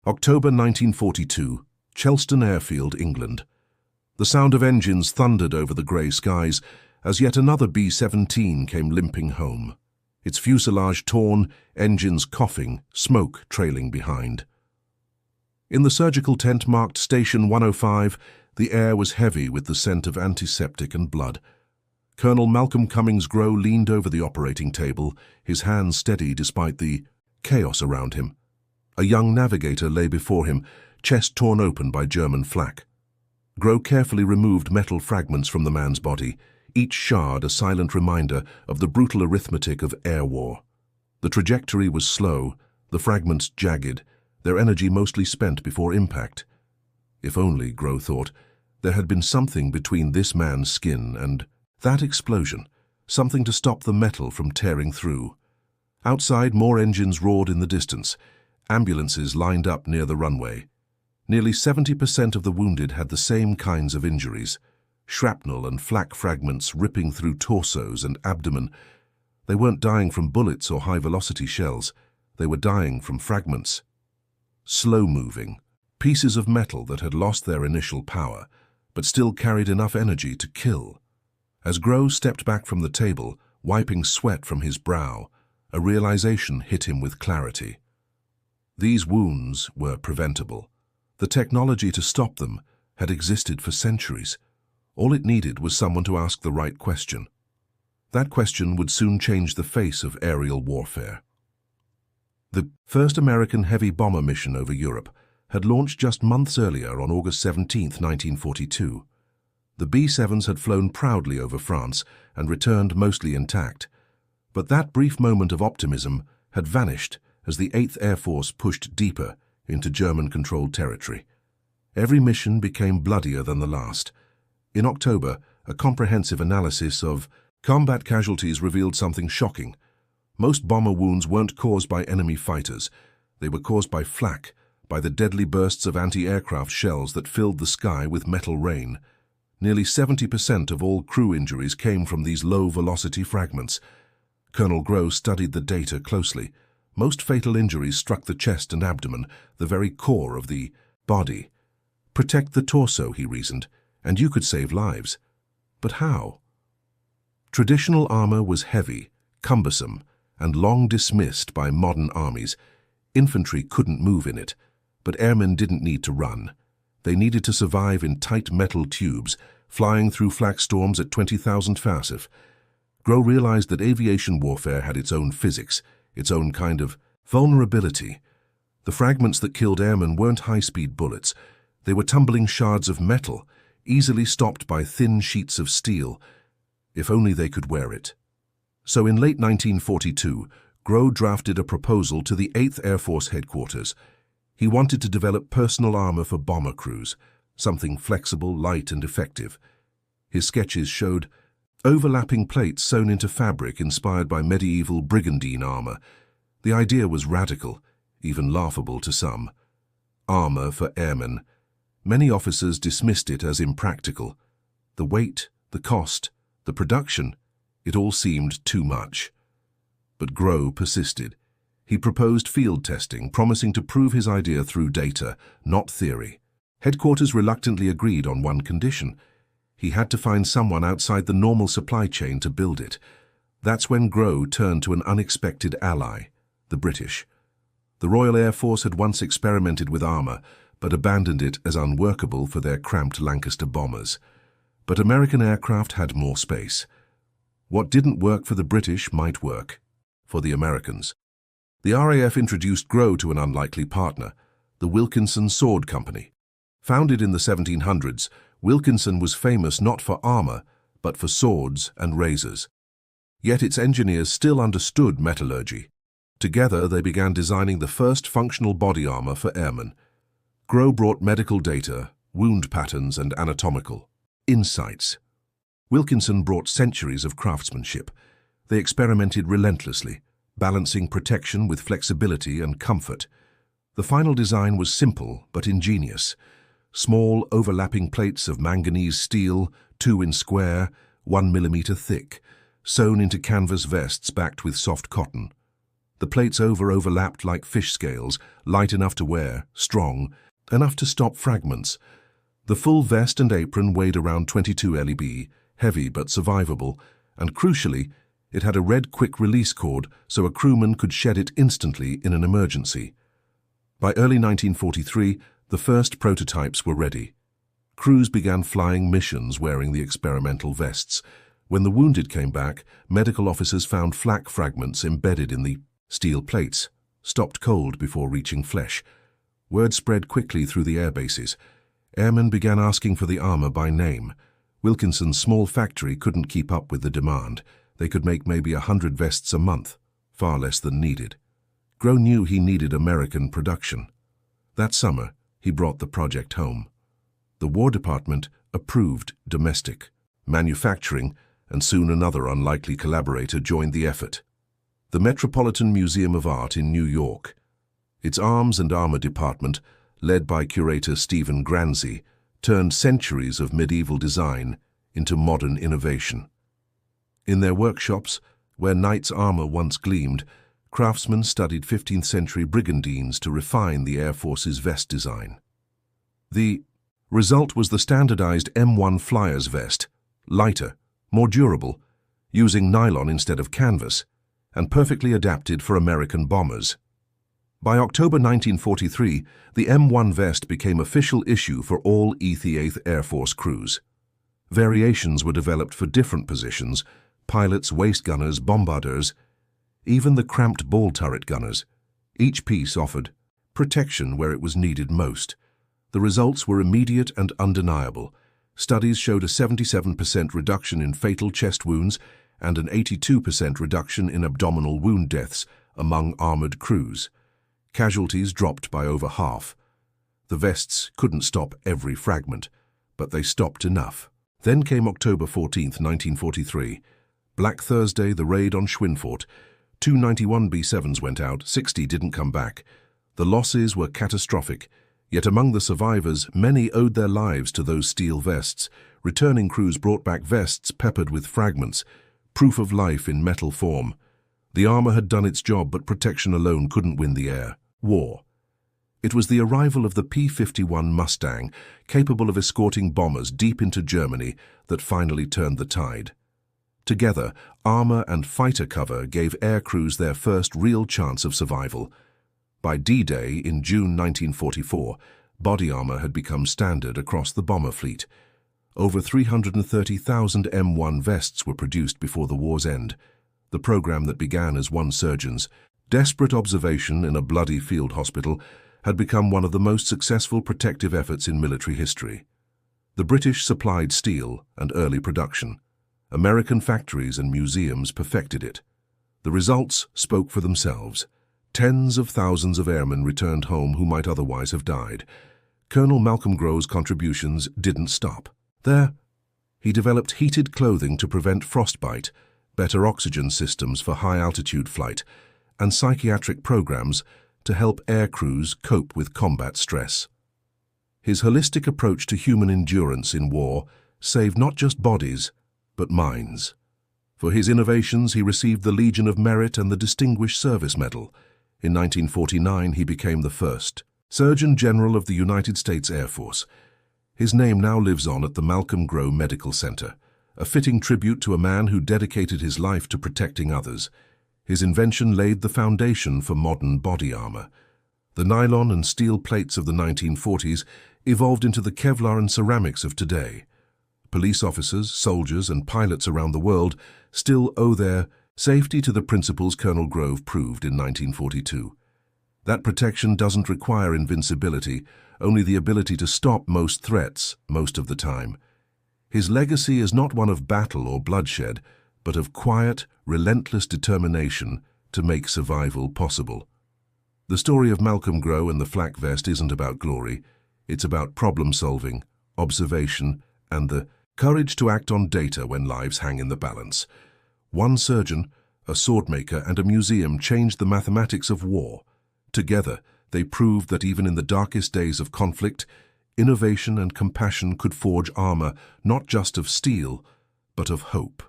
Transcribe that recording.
October 1942, Chelston Airfield, England. The sound of engines thundered over the grey skies as yet another B-17 came limping home, its fuselage torn, engines coughing, smoke trailing behind. In the surgical tent marked Station 105, the air was heavy with the scent of antiseptic and blood. Colonel Malcolm Cummings-Grow leaned over the operating table, his hands steady despite the chaos around him. A young navigator lay before him, chest torn open by German flak. Grow carefully removed metal fragments from the man's body, each shard a silent reminder of the brutal arithmetic of air war. The trajectory was slow, the fragments jagged, their energy mostly spent before impact. If only, Grow thought, there had been something between this man's skin and that explosion, something to stop the metal from tearing through. Outside, more engines roared in the distance. Ambulances lined up near the runway. Nearly 70% of the wounded had the same kinds of injuries. Shrapnel and flak fragments ripping through torsos and abdomen. They weren't dying from bullets or high-velocity shells. They were dying from fragments. Slow-moving, pieces of metal that had lost their initial power, but still carried enough energy to kill. As Grow stepped back from the table, wiping sweat from his brow, a realization hit him with clarity. These wounds were preventable. The technology to stop them had existed for centuries. All it needed was someone to ask the right question. That question would soon change the face of aerial warfare. The first American heavy bomber mission over Europe had launched just months earlier on August 17, 1942. The B-7s had flown proudly over France and returned mostly intact. But that brief moment of optimism had vanished as the 8th Air Force pushed deeper into German-controlled territory. Every mission became bloodier than the last. In October, a comprehensive analysis of combat casualties revealed something shocking. Most bomber wounds weren't caused by enemy fighters. They were caused by flak, by the deadly bursts of anti-aircraft shells that filled the sky with metal rain. Nearly 70% of all crew injuries came from these low-velocity fragments. Colonel Grow studied the data closely. Most fatal injuries struck the chest and abdomen, the very core of the body. Protect the torso, he reasoned, and you could save lives. But how? Traditional armor was heavy, cumbersome, and long dismissed by modern armies. Infantry couldn't move in it, but airmen didn't need to run. They needed to survive in tight metal tubes, flying through flak storms at 20,000 farsif. Grow realized that aviation warfare had its own physics, its own kind of vulnerability. The fragments that killed airmen weren't high-speed bullets. They were tumbling shards of metal, easily stopped by thin sheets of steel. If only they could wear it. So in late 1942, Grow drafted a proposal to the 8th Air Force headquarters. He wanted to develop personal armor for bomber crews, something flexible, light, and effective. His sketches showed overlapping plates sewn into fabric inspired by medieval brigandine armor. The idea was radical, even laughable to some. Armor for airmen. Many officers dismissed it as impractical. The weight, the cost, the production, it all seemed too much. But Grow persisted. He proposed field testing, promising to prove his idea through data, not theory. Headquarters reluctantly agreed on one condition. He had to find someone outside the normal supply chain to build it. That's when Grow turned to an unexpected ally, the British. The Royal Air Force had once experimented with armor, but abandoned it as unworkable for their cramped Lancaster bombers. But American aircraft had more space. What didn't work for the British might work for the Americans. The RAF introduced Grow to an unlikely partner, the Wilkinson Sword Company. Founded in the 1700s, Wilkinson was famous not for armor, but for swords and razors. Yet its engineers still understood metallurgy. Together, they began designing the first functional body armor for airmen. Grow brought medical data, wound patterns, and anatomical insights. Wilkinson brought centuries of craftsmanship. They experimented relentlessly, balancing protection with flexibility and comfort. The final design was simple but ingenious. Small, overlapping plates of manganese steel, 2 in square, 1 millimeter thick, sewn into canvas vests backed with soft cotton. The plates overlapped like fish scales, light enough to wear, strong, enough to stop fragments. The full vest and apron weighed around 22 lb, heavy but survivable, and crucially, it had a red quick-release cord so a crewman could shed it instantly in an emergency. By early 1943, the first prototypes were ready. Crews began flying missions wearing the experimental vests. When the wounded came back, medical officers found flak fragments embedded in the steel plates, stopped cold before reaching flesh. Word spread quickly through the air bases. Airmen began asking for the armor by name. Wilkinson's small factory couldn't keep up with the demand. They could make maybe 100 vests a month, far less than needed. Grow knew he needed American production. That summer, he brought the project home. The War Department approved domestic manufacturing, and soon another unlikely collaborator joined the effort. The Metropolitan Museum of Art in New York. Its arms and armor department, led by curator Stephen Granzi, turned centuries of medieval design into modern innovation. In their workshops, where knights' armor once gleamed, craftsmen studied 15th-century brigandines to refine the Air Force's vest design. The result was the standardized M1 Flyers vest, lighter, more durable, using nylon instead of canvas, and perfectly adapted for American bombers. By October 1943, the M1 vest became official issue for all E-8th Air Force crews. Variations were developed for different positions: pilots, waist gunners, bombarders, even the cramped ball turret gunners. Each piece offered protection where it was needed most. The results were immediate and undeniable. Studies showed a 77% reduction in fatal chest wounds and an 82% reduction in abdominal wound deaths among armored crews. Casualties dropped by over half. The vests couldn't stop every fragment, but they stopped enough. Then came October 14, 1943. Black Thursday, the raid on Schweinfurt. 291 B-7s went out, 60 didn't come back. The losses were catastrophic, yet among the survivors, many owed their lives to those steel vests. Returning crews brought back vests peppered with fragments, proof of life in metal form. The armor had done its job, but protection alone couldn't win the air war. It was the arrival of the P-51 Mustang, capable of escorting bombers deep into Germany, that finally turned the tide. Together, armor and fighter cover gave air crews their first real chance of survival. By D-Day in June 1944, body armor had become standard across the bomber fleet. Over 330,000 M1 vests were produced before the war's end. The program that began as one surgeon's desperate observation in a bloody field hospital had become one of the most successful protective efforts in military history. The British supplied steel and early production. American factories and museums perfected it. The results spoke for themselves. Tens of thousands of airmen returned home who might otherwise have died. Colonel Malcolm Grove's contributions didn't stop there. He developed heated clothing to prevent frostbite, better oxygen systems for high-altitude flight, and psychiatric programs to help air crews cope with combat stress. His holistic approach to human endurance in war saved not just bodies, but minds. For his innovations, he received the Legion of Merit and the Distinguished Service Medal. In 1949, he became the first Surgeon General of the United States Air Force. His name now lives on at the Malcolm Grow Medical Center, a fitting tribute to a man who dedicated his life to protecting others. His invention laid the foundation for modern body armor. The nylon and steel plates of the 1940s evolved into the Kevlar and ceramics of today. Police officers, soldiers, and pilots around the world still owe their safety to the principles Colonel Grove proved in 1942. That protection doesn't require invincibility, only the ability to stop most threats most of the time. His legacy is not one of battle or bloodshed, but of quiet, relentless determination to make survival possible. The story of Malcolm Grow and the flak vest isn't about glory. It's about problem-solving, observation, and the courage to act on data when lives hang in the balance. One surgeon, a swordmaker, and a museum changed the mathematics of war. Together, they proved that even in the darkest days of conflict, innovation and compassion could forge armor not just of steel, but of hope.